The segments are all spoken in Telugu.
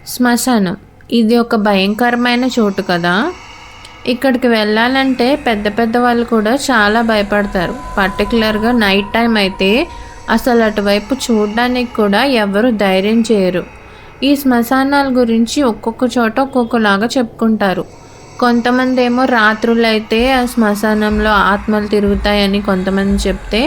శ్మశానం ఇది ఒక భయంకరమైన చోటు కదా. ఇక్కడికి వెళ్ళాలంటే పెద్ద పెద్ద వాళ్ళు కూడా చాలా భయపడతారు. పర్టికులర్గా నైట్ టైం అయితే అసలు అటువైపు చూడడానికి కూడా ఎవరు ధైర్యం చేయరు. ఈ శ్మశానాల గురించి ఒక్కొక్క చోట ఒక్కొక్కలాగా చెప్పుకుంటారు. కొంతమంది ఏమో రాత్రులైతే ఆ శ్మశానంలో ఆత్మలు తిరుగుతాయని కొంతమంది చెప్తే,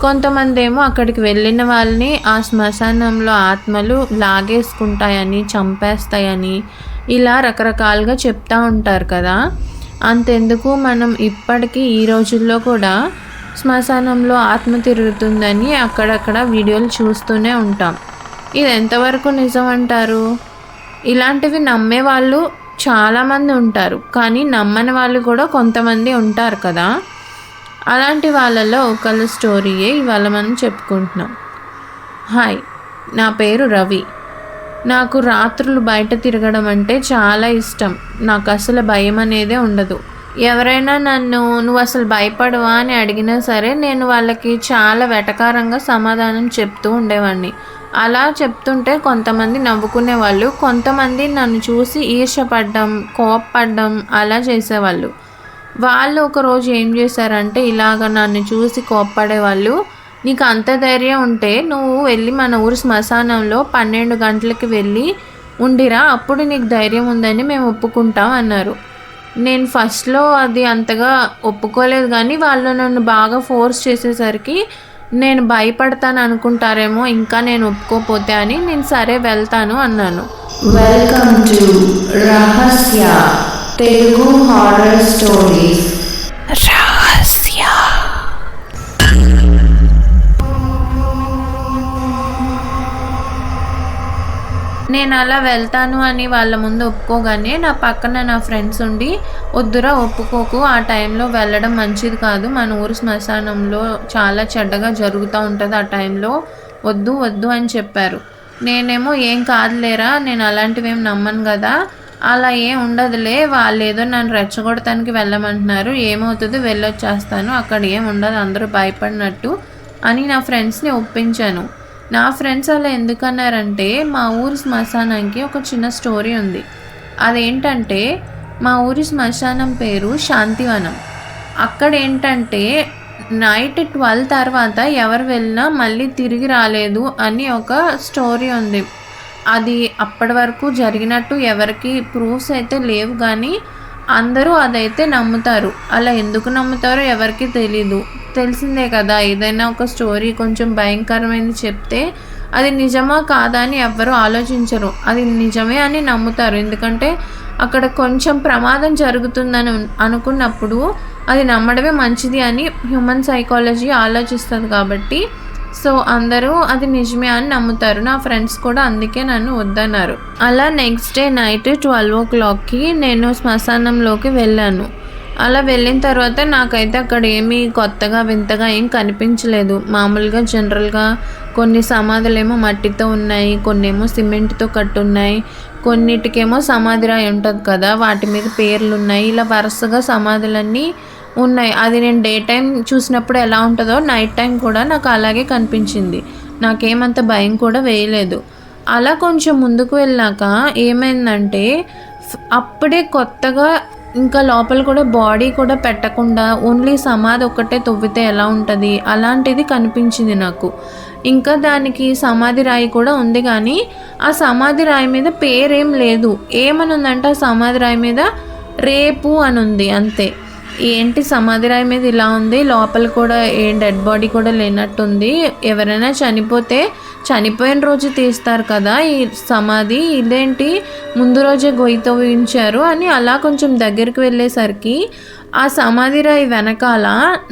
కొంతమంది ఏమో అక్కడికి వెళ్ళిన వాళ్ళని ఆ శ్మశానంలో ఆత్మలు లాగేసుకుంటాయని, చంపేస్తాయని ఇలా రకరకాలుగా చెప్తూ ఉంటారు కదా. అంతెందుకు, మనం ఇప్పటికీ ఈ రోజుల్లో కూడా శ్మశానంలో ఆత్మ తిరుగుతుందని అక్కడక్కడ వీడియోలు చూస్తూనే ఉంటాం. ఇది ఎంతవరకు నిజం అంటారు? ఇలాంటివి నమ్మే వాళ్ళు చాలామంది ఉంటారు, కానీ నమ్మని వాళ్ళు కూడా కొంతమంది ఉంటారు కదా. అలాంటి వాళ్ళలో ఒకళ్ళ స్టోరీయే ఇవాళ మనం చెప్పుకుంటున్నాం. హాయ్, నా పేరు రవి. నాకు రాత్రులు బయట తిరగడం అంటే చాలా ఇష్టం. నాకు అసలు భయం అనేదే ఉండదు. ఎవరైనా నన్ను నువ్వు అసలు భయపడవా అని అడిగినా సరే నేను వాళ్ళకి చాలా వెటకారంగా సమాధానం చెప్తూ ఉండేవాడిని. అలా చెప్తుంటే కొంతమంది నవ్వుకునేవాళ్ళు, కొంతమంది నన్ను చూసి ఈర్ష్యపడ్డం, కోప్పడ్డం అలా చేసేవాళ్ళు. వాళ్ళు ఒకరోజు ఏం చేశారంటే ఇలాగ నన్ను చూసి కోప్పడేవాళ్ళు, నీకు అంత ధైర్యం ఉంటే నువ్వు వెళ్ళి మన ఊరు శ్మశానంలో 12 గంటలకి వెళ్ళి ఉండిరా, అప్పుడు నీకు ధైర్యం ఉందని మేము ఒప్పుకుంటాం అన్నారు. నేను ఫస్ట్లో అది అంతగా ఒప్పుకోలేదు, కానీ వాళ్ళు నన్ను బాగా ఫోర్స్ చేసేసరికి నేను భయపడతాను అనుకుంటారేమో ఇంకా నేను ఒప్పుకోపోతే అని నేను సరే వెళ్తాను అన్నాను. వెల్కమ్ టు రహస్య తెలుగు హారర్ స్టోరీస్. రహస్య. నేను అలా వెళ్తాను అని వాళ్ళ ముందు ఒప్పుకోగానే నా పక్కన నా ఫ్రెండ్స్ ఉండి, వద్దురా ఒప్పుకోకు, ఆ టైంలో వెళ్ళడం మంచిది కాదు, మన ఊరు శ్మశానంలో చాలా చెడ్డగా జరుగుతూ ఉంటుంది, ఆ టైంలో వద్దు వద్దు అని చెప్పారు. నేనేమో ఏం కాదులేరా, నేను అలాంటివి ఏం నమ్మను కదా, అలా ఏం ఉండదులే, వాళ్ళు ఏదో నన్ను రెచ్చగొడటానికి వెళ్ళమంటున్నారు, ఏమవుతుందో వెళ్ళొచ్చేస్తాను, అక్కడ ఏం ఉండదు, అందరూ భయపడినట్టు అని నా ఫ్రెండ్స్ని ఒప్పించాను. నా ఫ్రెండ్స్ అలా ఎందుకన్నారంటే, మా ఊరి శ్మశానానికి ఒక చిన్న స్టోరీ ఉంది. అదేంటంటే, మా ఊరి శ్మశానం పేరు శాంతివనం. అక్కడ ఏంటంటే నైట్ 12 తర్వాత ఎవరు వెళ్ళినా మళ్ళీ తిరిగి రాలేదు అని ఒక స్టోరీ ఉంది. అది అప్పటి వరకు జరిగినట్టు ఎవరికి ప్రూఫ్స్ అయితే లేవు, కానీ అందరూ అదైతే నమ్ముతారు. అలా ఎందుకు నమ్ముతారో ఎవరికి తెలీదు. తెలిసిందే కదా, ఏదైనా ఒక స్టోరీ కొంచెం భయంకరమైనది చెప్తే అది నిజమా కాదా అని ఎవ్వరూ ఆలోచించరు, అది నిజమే అని నమ్ముతారు. ఎందుకంటే అక్కడ కొంచెం ప్రమాదం జరుగుతుందని అనుకున్నప్పుడు అది నమ్మడమే మంచిది అని హ్యూమన్ సైకాలజీ ఆలోచిస్తుంది కాబట్టి, సో అందరూ అది నిజమే అని నమ్ముతారు. నా ఫ్రెండ్స్ కూడా అందుకే నన్ను వద్దన్నారు. అలా నెక్స్ట్ డే నైట్ 12 o'clockకి నేను శ్మశానంలోకి వెళ్ళాను. అలా వెళ్ళిన తర్వాత నాకైతే అక్కడ ఏమీ కొత్తగా వింతగా ఏం కనిపించలేదు. మామూలుగా జనరల్గా కొన్ని సమాధులేమో మట్టితో ఉన్నాయి, కొన్ని ఏమో సిమెంట్తో కట్టున్నాయి, కొన్నిటికేమో సమాధి రాయి ఉంటుంది కదా, వాటి మీద పేర్లు ఉన్నాయి. ఇలా వరుసగా సమాధులన్నీ ఉన్నాయి. అది నేను డే టైం చూసినప్పుడు ఎలా ఉంటుందో నైట్ టైం కూడా నాకు అలాగే కనిపించింది. నాకేమంత భయం కూడా వేయలేదు. అలా కొంచెం ముందుకు వెళ్ళాక ఏమైందంటే, అప్పుడే కొత్తగా ఇంకా లోపల కూడా బాడీ కూడా పెట్టకుండా ఓన్లీ సమాధి ఒక్కటే తవ్వితే ఎలా ఉంటుంది అలాంటిది కనిపించింది నాకు. ఇంకా దానికి సమాధి రాయి కూడా ఉంది, కానీ ఆ సమాధి రాయి మీద పేరేం లేదు. ఏమని ఉందంటే ఆ సమాధి రాయి మీద రేపు అని ఉంది అంతే. ఏంటి సమాధి రాయి మీద ఇలా ఉంది, లోపల కూడా ఏం డెడ్ బాడీ కూడా లేనట్టుంది, ఎవరైనా చనిపోతే చనిపోయిన రోజు తీస్తారు కదా ఈ సమాధి, ఇదేంటి ముందు రోజే గొయ్యి తవ్వించారు అని అలా కొంచెం దగ్గరికి వెళ్ళేసరికి ఆ సమాధి రాయి వెనకాల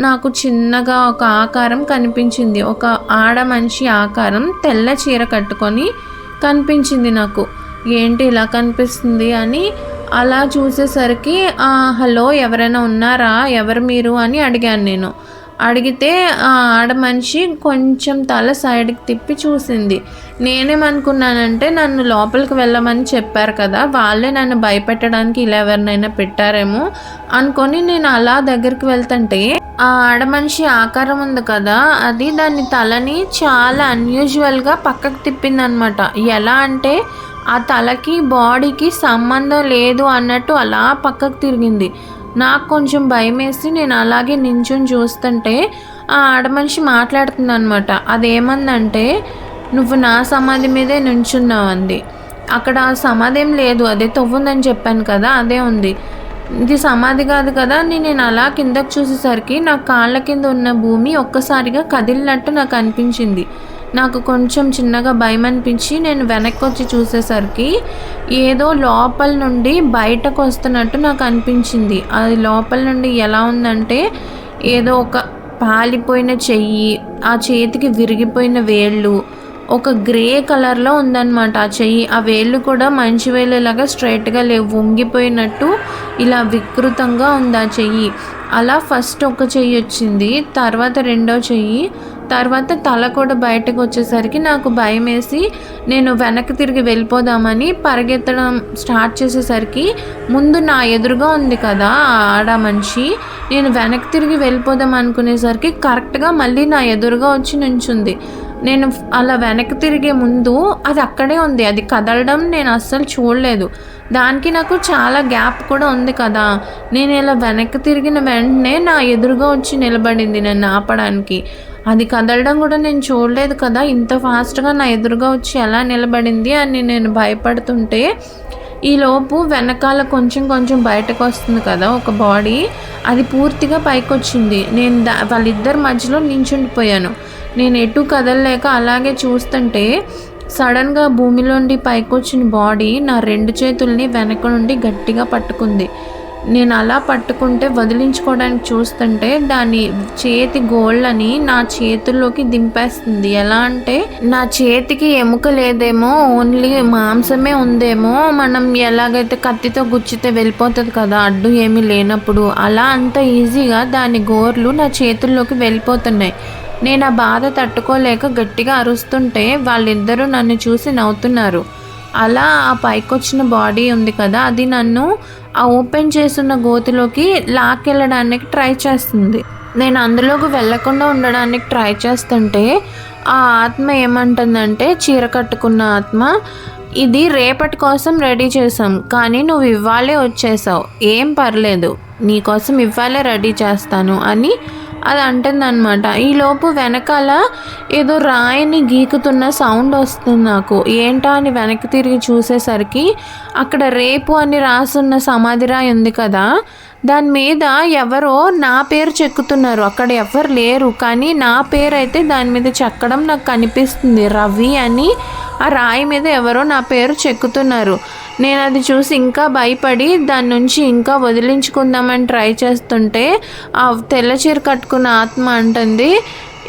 నాకు చిన్నగా ఒక ఆకారం కనిపించింది. ఒక ఆడ మనిషి ఆకారం, తెల్ల చీర కట్టుకొని కనిపించింది నాకు. ఏంటి ఇలా కనిపిస్తుంది అని అలా చూసేసరికి హలో ఎవరైనా ఉన్నారా, ఎవరు మీరు అని అడిగాను నేను. అడిగితే ఆ ఆడ మనిషి కొంచెం తల సైడ్కి తిప్పి చూసింది. నేనేమనుకున్నానంటే నన్ను లోపలికి వెళ్ళమని చెప్పారు కదా, వాళ్ళే నన్ను భయపెట్టడానికి ఇలా ఎవరినైనా పెట్టారేమో అనుకొని నేను అలా దగ్గరికి వెళ్తుంటే ఆ ఆడ మనిషి ఆకారం ఉంది కదా, అది దాని తలని చాలా అన్యూజువల్గా పక్కకు తిప్పిందనమాట. ఎలా అంటే ఆ తలకి బాడీకి సంబంధం లేదు అన్నట్టు అలా పక్కకు తిరిగింది. నాకు కొంచెం భయమేసి నేను అలాగే నించొని చూస్తుంటే ఆ ఆడమనిషి మాట్లాడుతుందనమాట. అదేమందంటే, నువ్వు నా సమాధి మీదే నుంచున్నావు అంది. అక్కడ సమాధి ఏం లేదు, అదే తవ్వుందని చెప్పాను కదా, అదే ఉంది. ఇది సమాధి కాదు కదా అని నేను అలా కిందకు చూసేసరికి నా కాళ్ళ కింద ఉన్న భూమి ఒక్కసారిగా కదిలినట్టు నాకు అనిపించింది. నాకు కొంచెం చిన్నగా భయం అనిపించి నేను వెనక్కి వచ్చి చూసేసరికి ఏదో లోపల నుండి బయటకు వస్తున్నట్టు నాకు అనిపించింది. అది లోపల నుండి ఎలా ఉందంటే, ఏదో ఒక పాలిపోయిన చెయ్యి, ఆ చేతికి విరిగిపోయిన వేళ్ళు, ఒక గ్రే కలర్లో ఉందన్నమాట ఆ చెయ్యి. ఆ వేళ్ళు కూడా మంచి వేళ్ళలాగా స్ట్రైట్గా లేవు, వంగిపోయినట్టు ఇలా వికృతంగా ఉంది ఆ చెయ్యి. అలా ఫస్ట్ ఒక చెయ్యి వచ్చింది, తర్వాత రెండో చెయ్యి, తర్వాత తల కూడా బయటకు వచ్చేసరికి నాకు భయం వేసి నేను వెనక్కి తిరిగి వెళ్ళిపోదామని పరిగెత్తడం స్టార్ట్ చేసేసరికి ముందు నా ఎదురుగా ఉంది కదా ఆడ మనిషి, నేను వెనక్కి తిరిగి వెళ్ళిపోదాం అనుకునేసరికి కరెక్ట్గా మళ్ళీ నా ఎదురుగా వచ్చి నుంచుంది. నేను అలా వెనక్కి తిరిగే ముందు అది అక్కడే ఉంది, అది కదలడం నేను అస్సలు చూడలేదు. దానికి నాకు చాలా గ్యాప్ కూడా ఉంది కదా. నేను ఇలా వెనక్కి తిరిగిన వెంటనే నా ఎదురుగా వచ్చి నిలబడింది నన్ను ఆపడానికి. అది కదలడం కూడా నేను చూడలేదు కదా, ఇంత ఫాస్ట్గా నా ఎదురుగా వచ్చి ఎలా నిలబడింది అని నేను భయపడుతుంటే, ఈలోపు వెనకాల కొంచెం కొంచెం బయటకు వస్తుంది కదా ఒక బాడీ, అది పూర్తిగా పైకి వచ్చింది. నేను వాళ్ళిద్దరి మధ్యలో నించుండిపోయాను. నేను ఎటు కదలలేక అలాగే చూస్తుంటే సడన్గా భూమిలోండి పైకి వచ్చిన బాడీ నా 2 చేతుల్ని వెనక నుండి గట్టిగా పట్టుకుంది. నేను అలా పట్టుకుంటే వదిలించుకోవడానికి చూస్తుంటే దాని చేతి గోళ్ళని నా చేతుల్లోకి దింపేస్తుంది. ఎలా అంటే, నా చేతికి ఎముక లేదేమో, ఓన్లీ మాంసమే ఉందేమో, మనం ఎలాగైతే కత్తితో గుచ్చితే వెళ్ళిపోతుంది కదా అడ్డు ఏమీ లేనప్పుడు, అలా అంత ఈజీగా దాని గోర్లు నా చేతుల్లోకి వెళ్ళిపోతున్నాయి. నేను ఆ బాధ తట్టుకోలేక గట్టిగా అరుస్తుంటే వాళ్ళిద్దరూ నన్ను చూసి నవ్వుతున్నారు. అలా ఆ పైకొచ్చిన బాడీ ఉంది కదా, అది నన్ను ఆ ఓపెన్ చేస్తున్న గోతిలోకి లాక్కెళ్ళడానికి ట్రై చేస్తుంది. నేను అందులోకి వెళ్ళకుండా ఉండడానికి ట్రై చేస్తుంటే ఆ ఆత్మ ఏమంటుందంటే, చీర కట్టుకున్న ఆత్మ, ఇది రేపటి కోసం రెడీ చేసాం, కానీ నువ్వు ఇవ్వాలే వచ్చేసావు, ఏం పర్లేదు, నీకోసం ఇవ్వాలే రెడీ చేస్తాను అని అది అంటుందన్నమాట. ఈలోపు వెనకాల ఏదో రాయిని గీకుతున్న సౌండ్ వస్తుంది నాకు. ఏంటా అని వెనక్కి తిరిగి చూసేసరికి అక్కడ రేపు అని రాసున్న సమాధి రాయి ఉంది కదా, దాని మీద ఎవరో నా పేరు చెక్కుతున్నారు. అక్కడ ఎవరు లేరు, కానీ నా పేరు అయితే దాని మీద చెక్కడం నాకు కనిపిస్తుంది. రవి అని ఆ రాయి మీద ఎవరో నా పేరు చెక్కుతున్నారు. నేను అది చూసి ఇంకా భయపడి దాని నుంచి ఇంకా వదిలించుకుందామని ట్రై చేస్తుంటే ఆ తెల్ల చీర కట్టుకున్న ఆత్మ అంటుంది,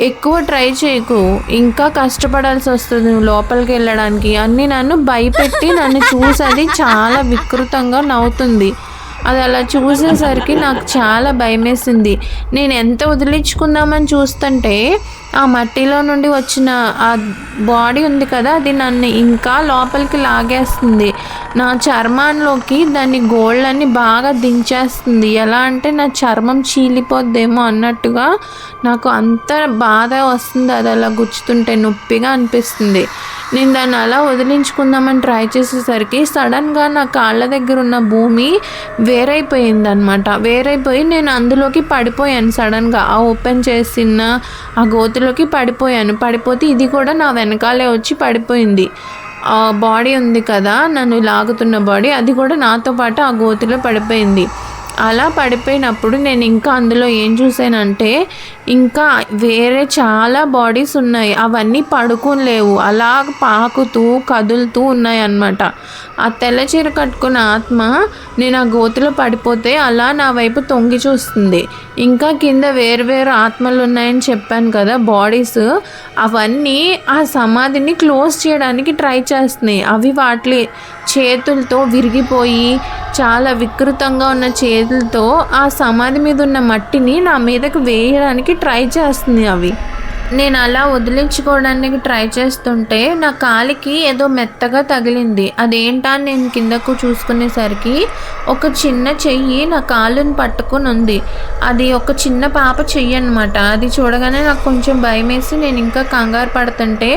ఎక్కువ ట్రై చేయకు, ఇంకా కష్టపడాల్సి వస్తుంది నువ్వు లోపలికి వెళ్ళడానికి అని నన్ను భయపెట్టి నన్ను చూసి అది చాలా వికృతంగా నవ్వుతుంది. అది అలా చూసేసరికి నాకు చాలా భయమేసింది. నేను ఎంత వదిలించుకుందామని చూస్తుంటే ఆ మట్టిలో నుండి వచ్చిన ఆ బాడీ ఉంది కదా, అది నన్ను ఇంకా లోపలికి లాగేస్తుంది. నా చర్మంలోకి దాన్ని గోళ్ళని బాగా దించేస్తుంది. ఎలా అంటే నా చర్మం చీలిపోద్దేమో అన్నట్టుగా నాకు అంత బాధ వస్తుంది. అది అలా గుచ్చుతుంటే నొప్పిగా అనిపిస్తుంది. నేను దాన్ని అలా వదిలించుకుందామని ట్రై చేసేసరికి సడన్గా నా కాళ్ళ దగ్గర ఉన్న భూమి వేరైపోయింది అనమాట. వేరైపోయి నేను అందులోకి పడిపోయాను. సడన్గా ఆ ఓపెన్ చేసిన ఆ గోతిలోకి పడిపోతే ఇది కూడా నా వెనకాలే వచ్చి పడిపోయింది. ఆ బాడీ ఉంది కదా నన్ను లాగుతున్న బాడీ, అది కూడా నాతో పాటు ఆ గోతిలో పడిపోయింది. అలా పడిపోయినప్పుడు నేను ఇంకా అందులో ఏం చూసానంటే, ఇంకా వేరే చాలా బాడీస్ ఉన్నాయి. అవన్నీ పడుకుని లేవు, అలా పాకుతూ కదులుతూ ఉన్నాయి అన్నమాట. ఆ తెల్ల చీర కట్టుకున్న ఆత్మ నేను ఆ గోతిలో పడిపోతే అలా నా వైపు తొంగి చూస్తుంది. ఇంకా కింద వేరు ఆత్మలు ఉన్నాయని చెప్పాను కదా బాడీస్, అవన్నీ ఆ సమాధిని క్లోజ్ చేయడానికి ట్రై చేస్తున్నాయి. అవి వాటి చేతులతో విరిగిపోయి చాలా వికృతంగా ఉన్న చేతులతో ఆ సమాధి మీద ఉన్న మట్టిని నా మీదకి వేయడానికి ట్రై చేస్తుంది. అవి నేను అలా వదిలించుకోవడానికి ట్రై చేస్తుంటే నా కాలికి ఏదో మెత్తగా తగిలింది. అదేంటా నేను కిందకు చూసుకునేసరికి ఒక చిన్న చెయ్యి నా కాలుని పట్టుకొని ఉంది. అది ఒక చిన్న పాప చెయ్యి అనమాట. అది చూడగానే నాకు కొంచెం భయం వేసి నేను ఇంకా కంగారు పడుతుంటే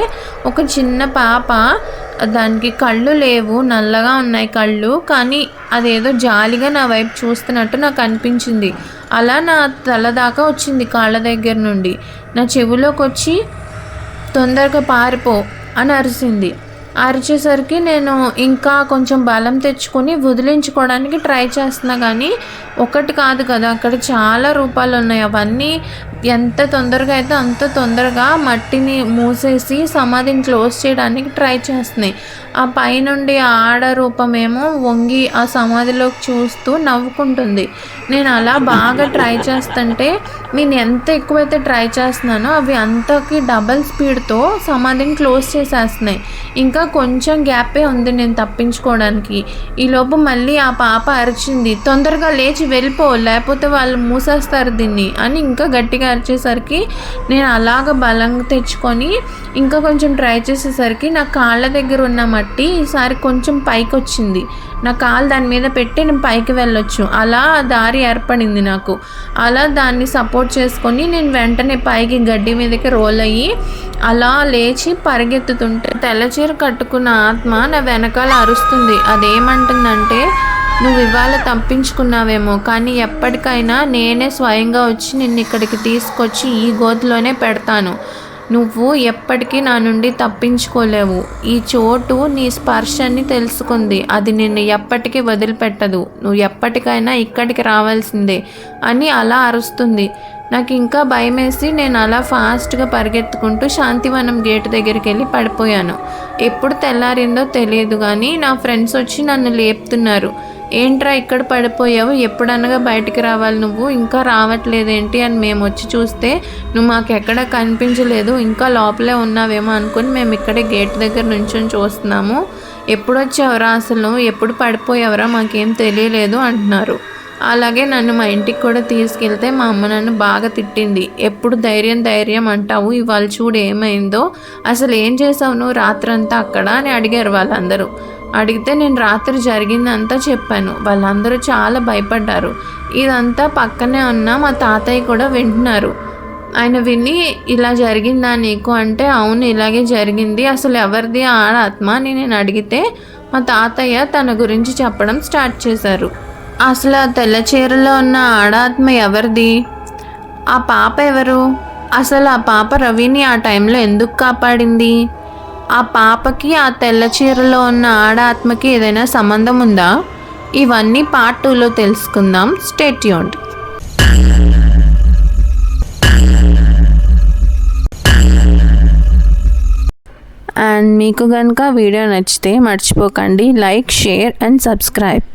ఒక చిన్న పాప దానికి కళ్ళు లేవు, నల్లగా ఉన్నాయి కళ్ళు. కానీ అదేదో జాలిగా నా వైపు చూస్తున్నట్టు నాకు అనిపించింది. అలా నా తల దాకా వచ్చింది, కాళ్ళ దగ్గర నుండి నా చెవిలోకి వచ్చి తొందరగా పారిపో అని అరిసింది. అరిచేసరికి నేను ఇంకా కొంచెం బలం తెచ్చుకొని వదిలించుకోవడానికి ట్రై చేస్తున్నా. కానీ ఒకటి కాదు కదా, అక్కడ చాలా రూపాలు ఉన్నాయి. అవన్నీ ఎంత తొందరగా అయితే అంత తొందరగా మట్టిని మూసేసి సమాధిని క్లోజ్ చేయడానికి ట్రై చేస్తున్నాయి. ఆ పైనుండి ఆడ రూపమేమో వంగి ఆ సమాధిలోకి చూస్తూ నవ్వుకుంటుంది. నేను అలా బాగా ట్రై చేస్తుంటే, నేను ఎంత ఎక్కువైతే ట్రై చేస్తున్నానో అవి అంతకి డబల్ స్పీడ్తో సమాధిని క్లోజ్ చేసేస్తున్నాయి. ఇంకా కొంచెం గ్యాపే ఉంది నేను తప్పించుకోవడానికి. ఈలోపు మళ్ళీ ఆ పాప అరిచింది, తొందరగా లేచి వెళ్ళిపో లేకపోతే వాళ్ళు మూసేస్తారు దీన్ని అని ఇంకా గట్టిగా అరిచేసరికి నేను అలాగ బలంగా తెచ్చుకొని ఇంకా కొంచెం ట్రై చేసేసరికి నా కాళ్ళ దగ్గర ఉన్న మట్టి ఈసారి కొంచెం పైకి వచ్చింది. నా కాలు దాని మీద పెట్టి నేను పైకి వెళ్ళొచ్చు, అలా దారి ఏర్పడింది నాకు. అలా దాన్ని సపోర్ట్ చేసుకొని నేను వెంటనే పైకి గడ్డి మీదకి రోల్ అయ్యి అలా లేచి పరిగెత్తుతుంటే తెల్లచీర కట్టుకున్న ఆత్మ నా వెనకాల అరుస్తుంది. అదేమంటుందంటే, నువ్వు ఇవాళ తప్పించుకున్నావేమో, కానీ ఎప్పటికైనా నేనే స్వయంగా వచ్చి నిన్ను ఇక్కడికి తీసుకొచ్చి ఈ గోతిలోనే పెడతాను. నువ్వు ఎప్పటికీ నా నుండి తప్పించుకోలేవు. ఈ చోటు నీ స్పర్శని తెలుసుకుంది, అది నిన్ను ఎప్పటికీ వదిలిపెట్టదు. నువ్వు ఎప్పటికైనా ఇక్కడికి రావాల్సిందే అని అలా అరుస్తుంది. నాకు ఇంకా భయమేసి నేను అలా ఫాస్ట్గా పరిగెత్తుకుంటూ శాంతివనం గేటు దగ్గరికి వెళ్ళి పడిపోయాను. ఎప్పుడు తెల్లారిందో తెలియదు, కానీ నా ఫ్రెండ్స్ వచ్చి నన్ను లేపుతున్నారు. ఏంట్రా ఇక్కడ పడిపోయావు, ఎప్పుడనగా బయటికి రావాలి, నువ్వు ఇంకా రావట్లేదేంటి అని మేము వచ్చి చూస్తే నువ్వు మాకు ఎక్కడ కనిపించలేదు, ఇంకా లోపలే ఉన్నావేమో అనుకుని మేము ఇక్కడే గేట్ దగ్గర నుంచొని చూస్తున్నాము. ఎప్పుడు వచ్చావరా, అసలు ఎప్పుడు పడిపోయావరా, మాకేం తెలియలేదు అంటున్నారు. అలాగే నన్ను మా ఇంటికి కూడా తీసుకెళ్తే మా అమ్మ నన్ను బాగా తిట్టింది. ఎప్పుడు ధైర్యం అంటావు, ఇవాళ చూడు ఏమైందో, అసలు ఏం చేసావు నువ్వు రాత్రంతా అక్కడ అని అడిగారు వాళ్ళందరూ. అడిగితే నేను రాత్రి జరిగిందంతా చెప్పాను. వాళ్ళందరూ చాలా భయపడ్డారు. ఇదంతా పక్కనే ఉన్న మా తాతయ్య కూడా వింటున్నారు. ఆయన విని, ఇలా జరిగిందా నీకు అంటే, అవును ఇలాగే జరిగింది, అసలు ఎవరిది ఆత్మ అని నేను అడిగితే మా తాతయ్య తన గురించి చెప్పడం స్టార్ట్ చేశారు. అసలు ఆ తెల్ల చీరలో ఉన్న ఆడాత్మ ఎవరిది, ఆ పాప ఎవరు, అసలు ఆ పాప రవిని ఆ టైంలో ఎందుకు కాపాడింది, ఆ పాపకి ఆ తెల్ల చీరలో ఉన్న ఆడాత్మకి ఏదైనా సంబంధం ఉందా, ఇవన్నీ పార్ట్ 2లో తెలుసుకుందాం. Stay tuned. అండ్ మీకు కనుక వీడియో నచ్చితే మర్చిపోకండి లైక్, షేర్ అండ్ సబ్స్క్రైబ్.